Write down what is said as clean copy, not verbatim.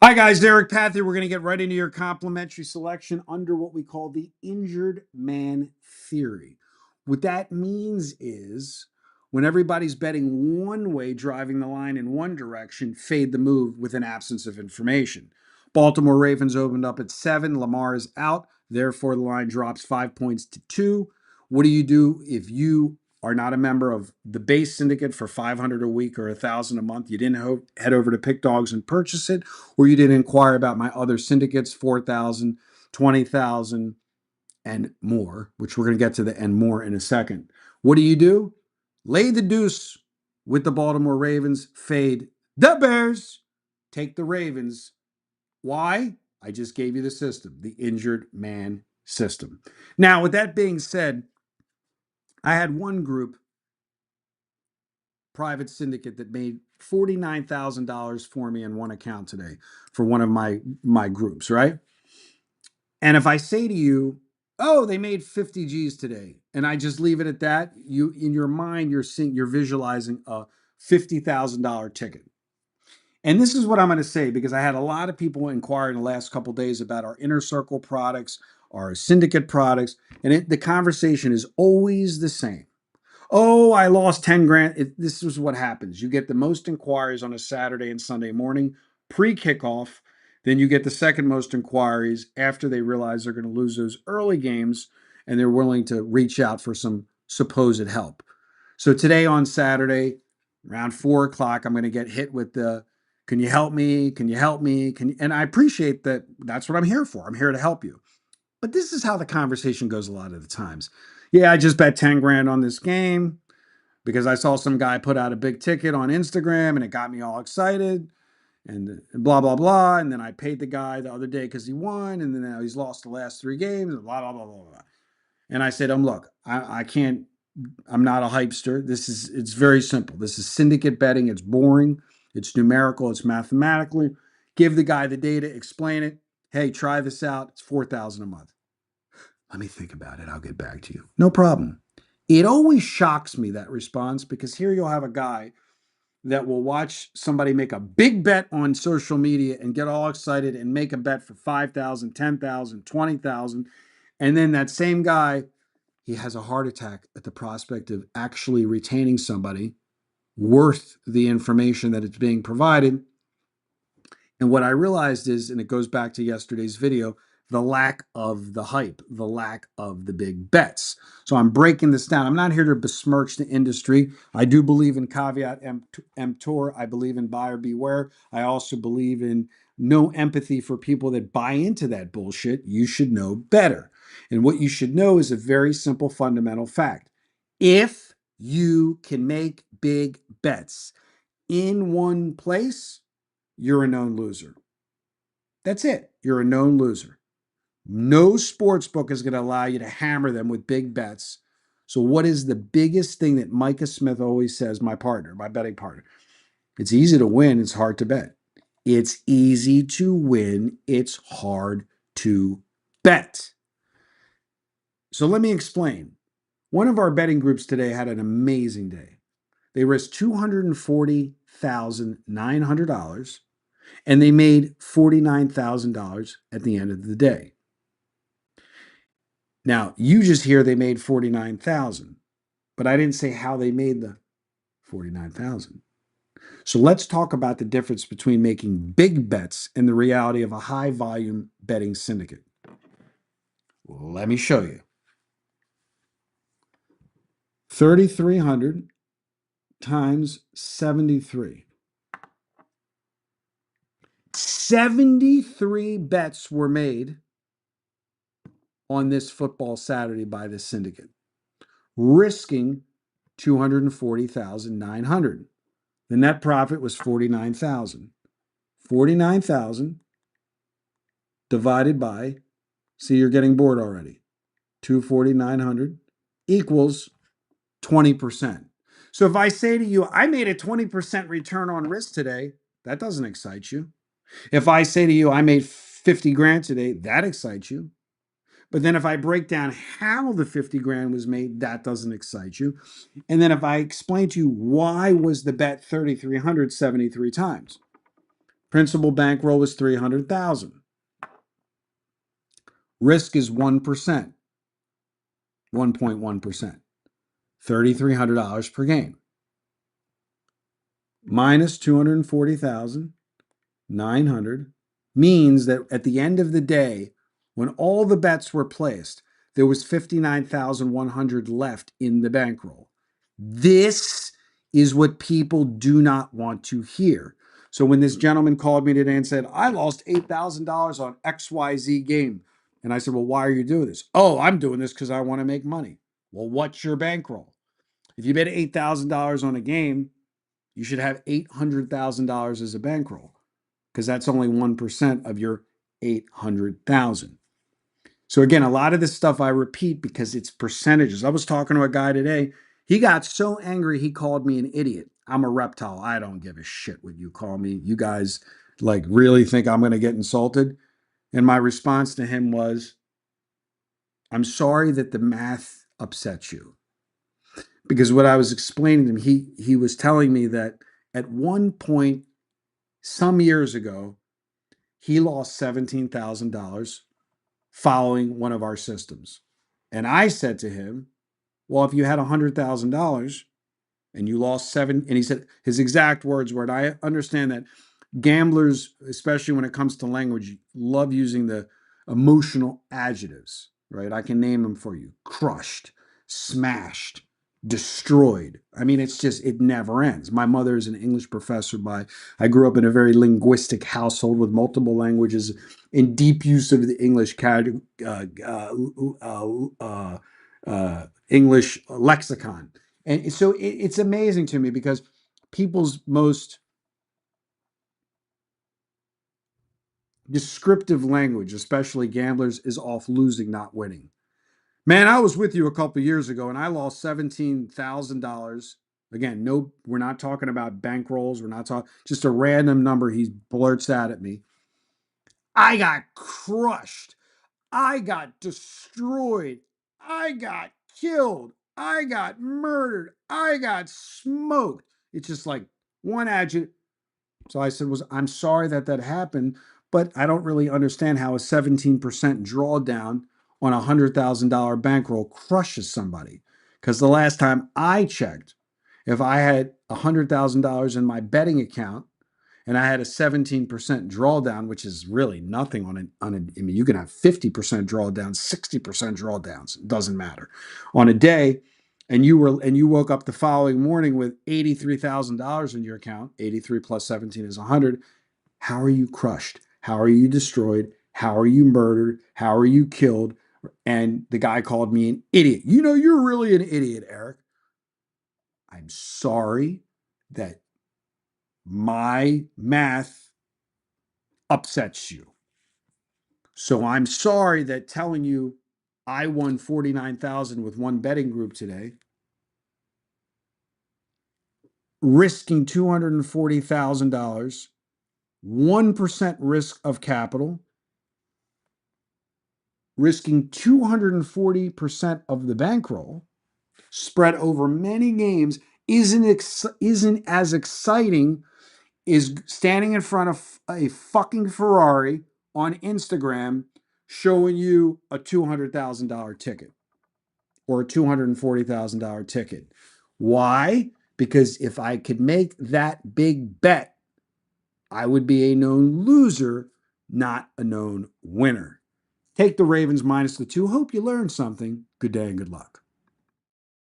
Hi, guys. Derek Path here. We're going to get right into your complimentary selection under what we call the injured man theory. What that means is when everybody's betting one way, driving the line in one direction, fade the move with an absence of information. Baltimore Ravens opened up at 7. Lamar is out. Therefore, the line drops 5 points to 2. What do you do if you are not a member of the base syndicate for 500 a week or 1,000 a month? You didn't head over to Pickdawgz and purchase it, or you did inquire about my other syndicates, 4,000, 20,000, and more, which we're going to get to the and more in a second. What do? Lay the deuce with the Baltimore Ravens, fade the Bears, take the Ravens. Why? I just gave you the system, the injured man system. Now, with that being said, I had one group, private syndicate, that made $49,000 for me in one account today for one of my groups, right? And if I say to you, "Oh, they made 50 G's today," and I just leave it at that, you in your mind you're visualizing a $50,000 ticket. And this is what I'm going to say, because I had a lot of people inquire in the last couple of days about our inner circle products, our syndicate products, and the conversation is always the same. Oh, I lost 10 grand. This is what happens. You get the most inquiries on a Saturday and Sunday morning pre-kickoff. Then you get the second most inquiries after they realize they're going to lose those early games and they're willing to reach out for some supposed help. So today on Saturday, around 4 o'clock, I'm going to get hit with the, "Can you help me? Can you help me? Can you?" And I appreciate that. That's what I'm here for. I'm here to help you. But this is how the conversation goes a lot of the times. "Yeah, I just bet 10 grand on this game because I saw some guy put out a big ticket on Instagram and it got me all excited and blah, blah, blah. And then I paid the guy the other day because he won. And then now he's lost the last 3 games, and blah, blah, blah, blah, blah." And I said, look, I can't, I'm not a hypester. It's very simple. This is syndicate betting. It's boring. It's numerical. It's mathematically. Give the guy the data, explain it. "Hey, try this out. It's 4,000 a month. Let me think about it. I'll get back to you." No problem. It always shocks me, that response, because here you'll have a guy that will watch somebody make a big bet on social media and get all excited and make a bet for 5,000, 10,000, 20,000, and then that same guy, he has a heart attack at the prospect of actually retaining somebody worth the information that it's being provided. And what I realized is, and it goes back to yesterday's video, the lack of the hype, the lack of the big bets. So I'm breaking this down. I'm not here to besmirch the industry. I do believe in caveat emptor. I believe in buyer beware. I also believe in no empathy for people that buy into that bullshit. You should know better. And what you should know is a very simple fundamental fact. If you can make big bets in one place, you're a known loser. That's it. You're a known loser. No sports book is going to allow you to hammer them with big bets. So, what is the biggest thing that Micah Smith always says, my partner, my betting partner? It's easy to win, it's hard to bet. It's easy to win, it's hard to bet. So, let me explain. One of our betting groups today had an amazing day. They risked $240,900 and they made $49,000 at the end of the day. Now, you just hear they made 49,000, but I didn't say how they made the 49,000. So let's talk about the difference between making big bets and the reality of a high volume betting syndicate. Let me show you. 3,300 times 73. 73 bets were made on this football Saturday by this syndicate, risking 240,900. The net profit was 49,000. 49,000 divided by, see, you're getting bored already, 240,900 equals 20%. So if I say to you, "I made a 20% return on risk today," that doesn't excite you. If I say to you, "I made 50 grand today," that excites you. But then if I break down how the 50 grand was made, that doesn't excite you. And then if I explain to you why was the bet 3,373 times, Principal bankroll was 300,000. Risk is 1%, 1.1%, $3,300 per game. Minus 240,900 means that at the end of the day, when all the bets were placed, there was 59,100 left in the bankroll. This is what people do not want to hear. So when this gentleman called me today and said, I lost $8,000 on XYZ game. And I said, well, why are you doing this? Oh, I'm doing this because I want to make money. Well, what's your bankroll? If you bet $8,000 on a game, you should have $800,000 as a bankroll because that's only 1% of your 800,000. So again, a lot of this stuff I repeat because it's percentages. I was talking to a guy today. He got so angry he called me an idiot. I'm a reptile. I don't give a shit what you call me. You guys like really think I'm going to get insulted? And my response to him was, I'm sorry that the math upsets you. Because what I was explaining to him, he was telling me that at one point some years ago, he lost $17,000 following one of our systems. And I said to him, well, if you had $100,000 and you lost seven, and he said his exact words were, and I understand that gamblers, especially when it comes to language, love using the emotional adjectives, right? I can name them for you: crushed, smashed, destroyed. I mean, it's just, it never ends. My mother is an English professor. I grew up in a very linguistic household with multiple languages in deep use of the English lexicon. And so it's amazing to me because people's most descriptive language, especially gamblers, is off losing, not winning. Man, I was with you a couple years ago and I lost $17,000. Again, no, we're not talking about bankrolls. We're not talking just a random number he blurts out at me. I got crushed. I got destroyed. I got killed. I got murdered. I got smoked. It's just like one adjective. So I said, I'm sorry that happened, but I don't really understand how a 17% drawdown on a $100,000 bankroll crushes somebody. Because the last time I checked, if I had $100,000 in my betting account and I had a 17% drawdown, which is really nothing I mean, you can have 50% drawdowns, 60% drawdowns, it doesn't matter. On a day, and you woke up the following morning with $83,000 in your account, 83 plus 17 is 100. How are you crushed? How are you destroyed? How are you murdered? How are you killed? And the guy called me an idiot. You know, you're really an idiot, Eric. I'm sorry that my math upsets you. So I'm sorry that telling you I won 49,000 with one betting group today, risking $240,000, 1% risk of capital, risking 240% of the bankroll, spread over many games, isn't as exciting as standing in front of a fucking Ferrari on Instagram showing you a $200,000 ticket or a $240,000 ticket. Why? Because if I could make that big bet, I would be a known loser, not a known winner. Take the Ravens minus the 2. Hope you learned something. Good day and good luck.